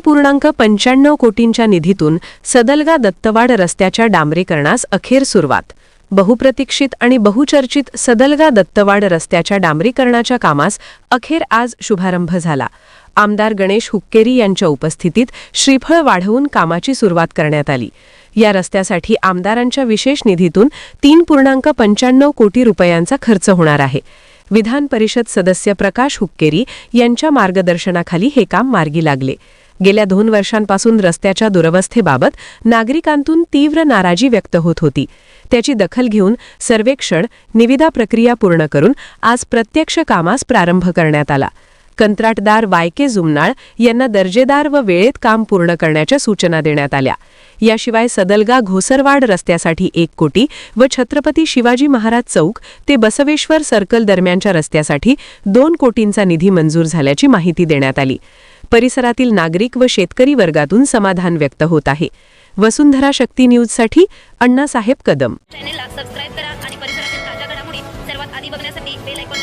3.95 कोटींच्या निधीतून सदलगा दत्तवाड रस्त्याच्या डांबरीकरणास अखेर सुरुवात। बहुप्रतीक्षित आणि बहुचर्चित सदलगा दत्तवाड रस्त्याच्या डांबरीकरणाच्या कामास अखेर आज शुभारंभ झाला। आमदार गणेश हुक्केरी यांच्या उपस्थितीत श्रीफळ वाढवून कामाची सुरुवात करण्यात आली। या रस्त्यासाठी आमदारांच्या विशेष निधीतून 3.95 कोटी रुपयांचा खर्च होणार आहे। विधान परिषद सदस्य प्रकाश हुक्केरी यांच्या मार्गदर्शनाखाली हे काम मार्गी लागले। गेल्या 2 वर्षांपासून रस्त्याच्या दुरवस्थेबाबत नागरिकांतून तीव्र नाराजी व्यक्त होत होती। त्याची दखल घेऊन सर्वेक्षण निविदा प्रक्रिया पूर्ण करून आज प्रत्यक्ष कामास प्रारंभ करण्यात आला। कंत्राटदार वायके जुमनाळ यांना दर्जेदार व वेळेत काम पूर्ण करण्याच्या सूचना देण्यात आल्या। याशिवाय सदलगा घोसरवाड रस्त्यासाठी 1 कोटी व छत्रपती शिवाजी महाराज चौक ते बसवेश्वर सर्कल दरम्यानच्या रस्त्यासाठी 2 कोटींचा निधी मंजूर झाल्याची माहिती देण्यात आली। परिसरातील नागरिक व शेतकरी वर्गातून समाधान व्यक्त होत आहे। वसुंधरा शक्ती न्यूजसाठी अण्णासाहेब कदम। चॅनलला सबस्क्राइब करा आणि परिसरातील ताज्या घडामोडी सर्वात आधी बघण्यासाठी बेल आयकॉन